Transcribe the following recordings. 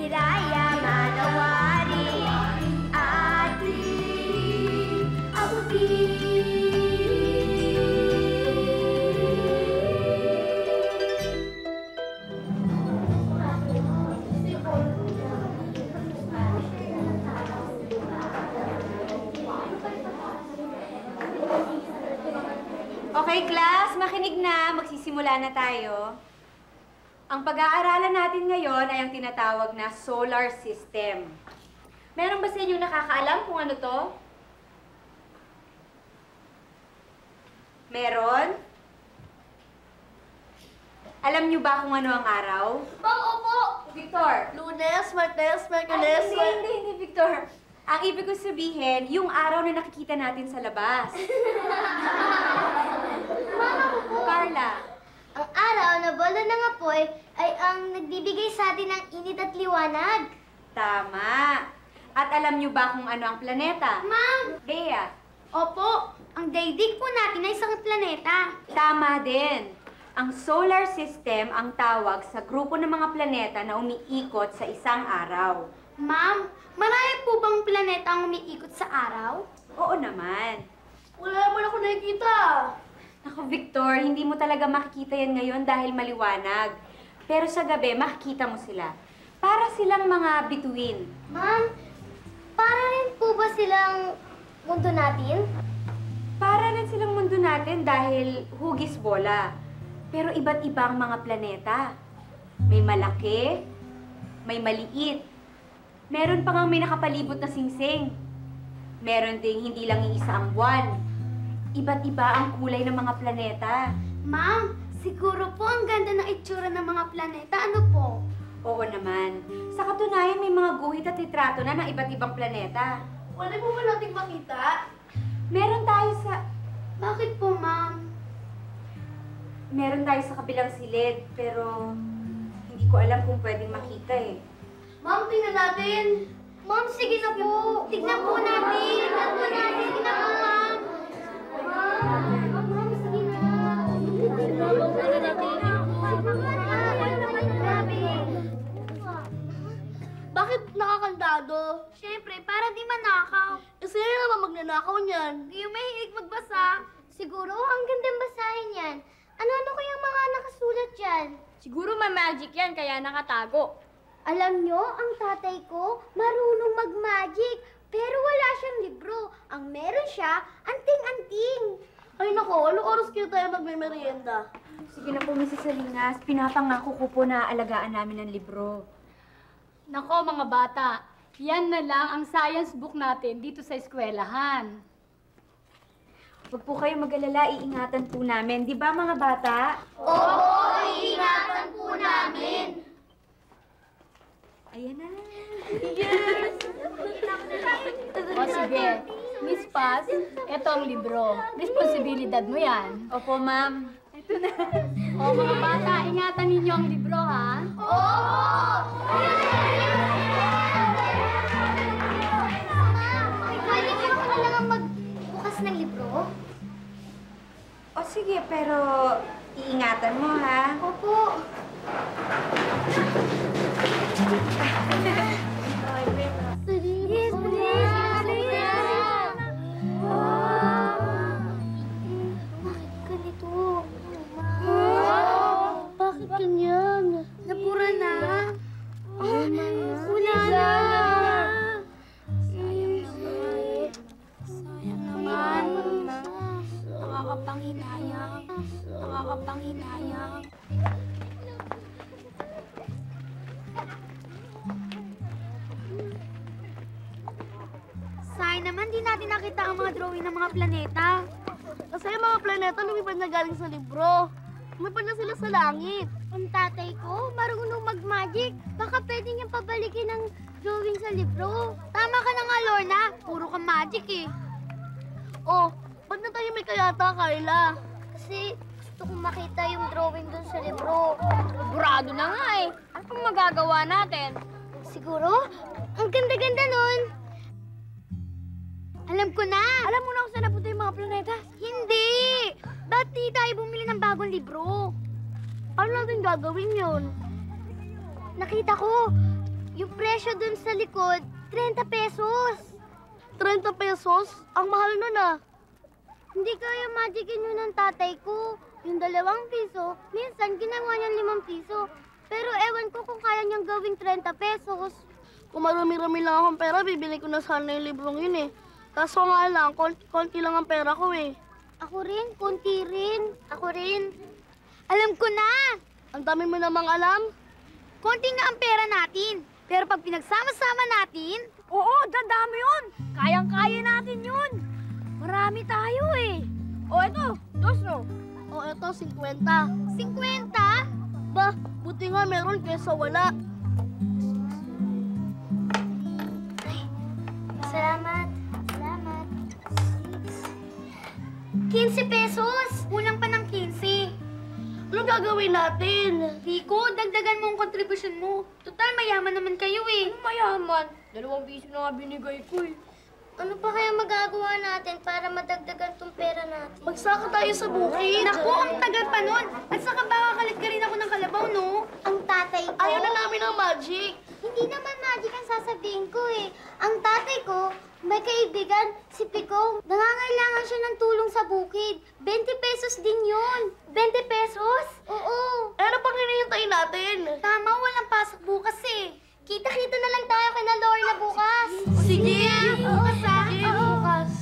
Hiraya manawari ating abutin. Okay, class, makinig na. Magsisimula na tayo. Ang pag-aaralan natin ngayon ay ang tinatawag na solar system. Meron ba sa inyo nakakaalam kung ano to? Meron? Alam niyo ba kung ano ang araw? Ma'am, opo! Victor! Lunes, Martes, Merkules, Hindi, Victor. Ang ibig ko sabihin, yung araw na nakikita natin sa labas. Mama ko po. Carla. Ang araw na bola ng apoy ay ang nagbibigay sa atin ng init at liwanag. Tama. At alam niyo ba kung ano ang planeta? Ma'am! Bea. Opo, ang daigdig po natin ay isang planeta. Tama din. Ang solar system ang tawag sa grupo ng mga planeta na umiikot sa isang araw. Ma'am, marami po bang planeta ang umiikot sa araw? Oo naman. Wala naman ako nakikita. Naku, Victor, hindi mo talaga makikita yan ngayon dahil maliwanag. Pero sa gabi, makikita mo sila. Para silang mga bituin. Ma'am, para rin po ba silang mundo natin? Para rin silang mundo natin dahil hugis bola. Pero iba't ibang mga planeta. May malaki, may maliit. Meron pa ngang may nakapalibot na singsing. Meron ding hindi lang iisa ang buwan. Iba't iba ang kulay ng mga planeta. Ma'am, siguro po ang ganda ng itsura ng mga planeta. Ano po? Oo naman. Sa katunayan, may mga guhit at litrato na ng iba't ibang planeta. Wala po ba nating makita? Meron tayo sa... Bakit po, ma'am? Meron tayo sa kabilang silid, pero hindi ko alam kung pwedeng makita eh. Ma'am, tingnan natin. Ma'am, sige na po. Tignan po natin. Tignan po natin. Tignan po, ma'am. Ma'am, sige na. Bakit nakakandado? Siyempre, para di manakaw. Eh, sino naman magnanakaw niyan? Di yung mahilig magbasa. Siguro, ang gandang basahin yan. Ano-ano kayang mga nakasulat yan? Siguro may magic yan, kaya nakatago. Alam nyo, ang tatay ko marunong mag-magic, pero wala siyang libro. Ang meron siya, anting-anting. Ay nako, anong oras kayo tayo magme-merienda? Sige na po, Mrs. Salinas. Pinapangako ko po na alagaan namin ng libro. Nako mga bata, yan na lang ang science book natin dito sa eskwelahan. Huwag po kayo mag-alala, iingatan po namin. Di ba mga bata? Oo, iingatan po namin. Ayan na. Yes! O sige, Miss Paz, ito ang libro. Responsibilidad mo yan. Opo, ma'am. Ito na. O mga bata, ingatan ninyo ang libro, ha? Oo! Pwede kayo ka lang magbukas ng libro? O sige, pero iingatan mo, ha? Opo. Yes, please. Bakit ganito? Bakit ganyan? Nabura na. Wala na. Sayang naman. Nakakapanghinayang. Nakakapanghinayang. Sayang naman, di natin nakita ang mga drawing ng mga planeta. Kasi yung mga planeta lumipad na galing sa libro. Lumipad na sila sa langit. Ang tatay ko, marunong mag-magic. Baka pwede niyang pabalikin ang drawing sa libro. Tama ka na nga, Lorna. Puro ka magic eh. Oh, ba't na tayo may kayata, Carla? Kasi gusto kong makita yung drawing dun sa libro. Sigurado na nga eh. Ano pang magagawa natin? Siguro? Ang ganda-ganda nun. Alam ko na. Alam mo na kung saan napunta yung mga planeta? Hindi! Ba't di tayo bumili ng bagong libro? Paano natin gagawin yun? Nakita ko, yung presyo dun sa likod, 30 pesos. 30 pesos? Ang mahal nun ah. Hindi kaya magicin yun ng tatay ko. Yung 2 piso, minsan ginawa niya 5 piso. Pero ewan ko kung kaya niyang gawing 30 pesos. Kung marami-rami lang akong pera, bibili ko na sana yung librong yun eh. Kaso nga lang, konti lang ang pera ko eh. Ako rin, konti rin. Ako rin. Alam ko na! Ang dami mo namang alam. Konti nga ang pera natin. Pero pag pinagsama-sama natin... Oo, dadami yun. Kayang-kaya natin yun. Marami tayo eh. O, eto, dos no. O eto, 50. 50? Ba, buti nga meron kaysa wala. Salamat. Salamat. 15 pesos! Kulang pa ng 15. Ano gagawin natin? Rico, dagdagan mo ang kontribusyon mo. Total, mayaman naman kayo eh. Mayaman. 2 piso na nga binigay ko eh. Ano pa kaya magagawa natin para madagdagan tong pera natin? Magsaka tayo sa bukid. Naku, ang tagal pa nun. At saka baka kalit ka rin ako ng kalabaw, no? Ang tatay ko... Ayaw na namin ng magic. Hindi naman magic ang sasabihin ko eh. Ang tatay ko, may kaibigan, si Pico. Nangangailangan siya ng tulong sa bukid. 20 pesos din yun. 20 pesos? Oo. Ano pang hinihintay natin? Tama, walang pasok bukas eh. Kita-kita na lang tayo kay na Lorna bukas. Sige! Bukas ah! Sige, bukas.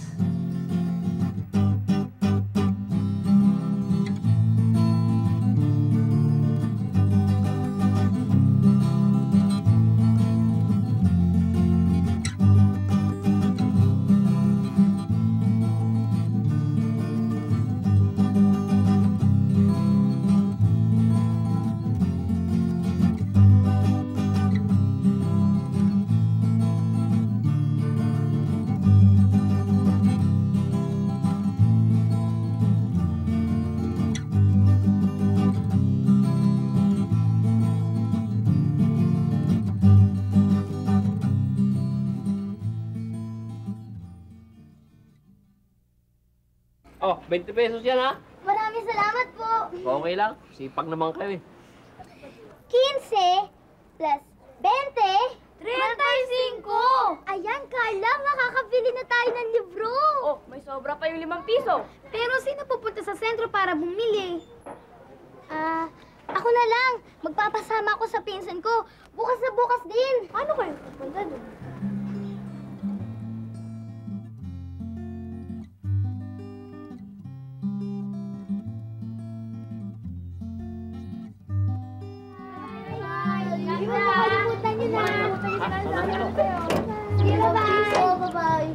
Oh, 20 pesos yan ha. Maraming salamat po. Okay lang. Sipag naman kayo eh. 15 plus 20, 35! Ayan, Carla, makakabili na tayo ng libro. Oh, may sobra pa yung 5 piso. Pero sino pupunta sa sentro para bumili? Ako na lang. Magpapasama ako sa pinsan ko. Bukas na bukas din. Paano kayo pupunta doon? Kalimutan niyo na. Sige, bye-bye. Bye-bye.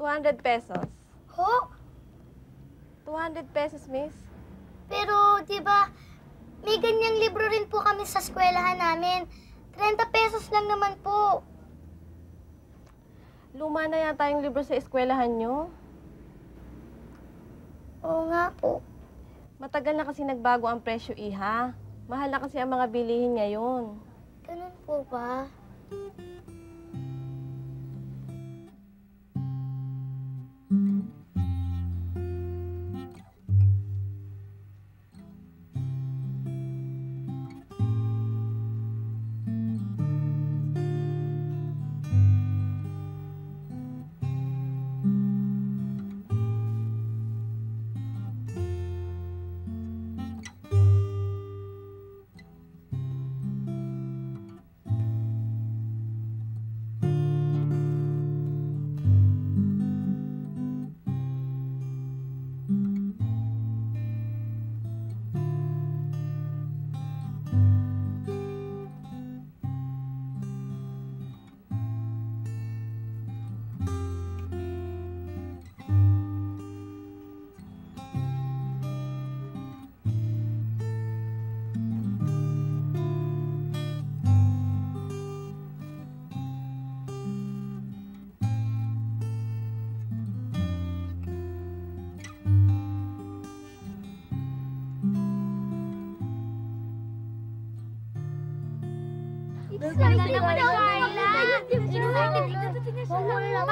200 pesos. Ho? 200 pesos, miss. Pero, di ba, may ganyang libro rin po kami sa eskwelahan namin. 30 pesos lang naman po. Luma na yata yung libro sa eskwelahan nyo. Oo nga po. Matagal na kasi nagbago ang presyo, iha. Mahal na kasi ang mga bilihin ngayon. Ganun po ba?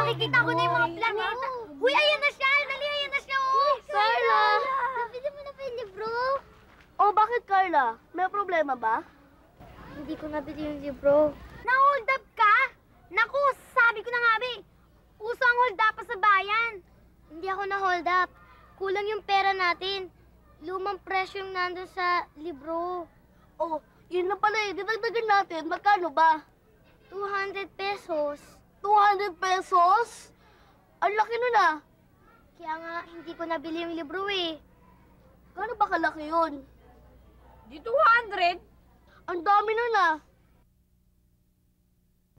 Makikita ko na yung mga planeta. Huy, ayan na siya! Dali, ayan na siya! Oh! Carla! Nabili mo na ba yung libro? Oh, bakit, Carla? May problema ba? Hindi ko nabili yung libro. Na-hold up ka? Naku, sabi ko na nga, be. Uso ang hold up sa bayan. Hindi ako na-hold up. Kulang yung pera natin. Lumang presyo yung nandun sa libro. Oh, yun lang pala eh. Dinagdagan natin. Magkano ba? 200 pesos. 200 pesos? Ang laki nun ah. Kaya nga, hindi ko nabili yung libro eh. Gano'n ba kalaki yun? Di 200? Ang dami nun ah.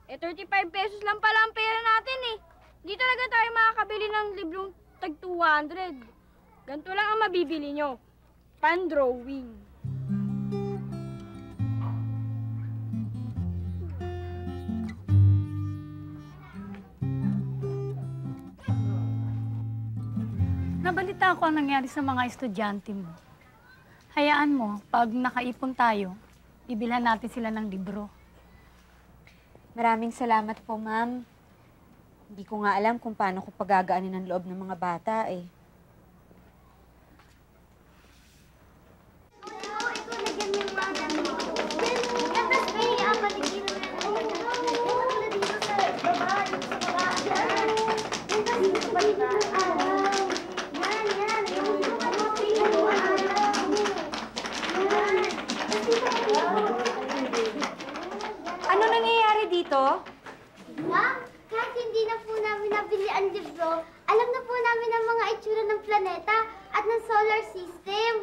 Eh, 35 pesos lang pala ang pera natin eh. Hindi talaga tayo makakabili ng librong tag 200. Ganito lang ang mabibili nyo. Pan-drawing. Nabalita ko ang nangyari sa mga estudyante mo. Hayaan mo, pag nakaipon tayo, ibilhan natin sila ng libro. Maraming salamat po, ma'am. Hindi ko nga alam kung paano ko pagagaanin ang loob ng mga bata eh. Ano nangyayari dito? Ma'am, kahit hindi na po namin nabili ang libro, alam na po namin ang mga itsura ng planeta at ng solar system.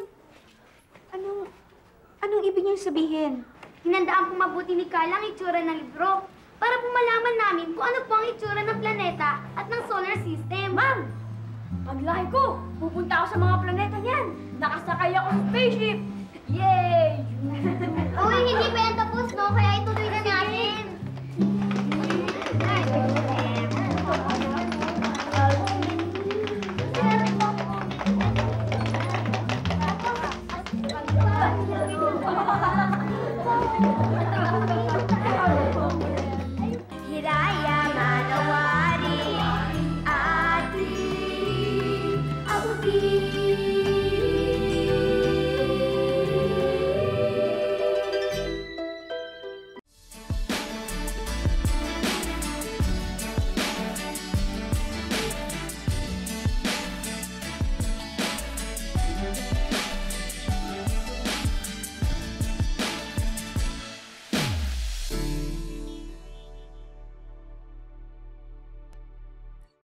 Anong ibig niyong sabihin? Hinandaan po mabuti ni Carla ang itsura ng libro para po malaman namin kung ano po ang itsura ng planeta at ng solar system. Ma'am! Paglaki ko, pupunta ako sa mga planeta niyan. Nakasakay ako sa spaceship. Yay! Uy, hindi pa yan tapos, no? Kaya ituloy na natin.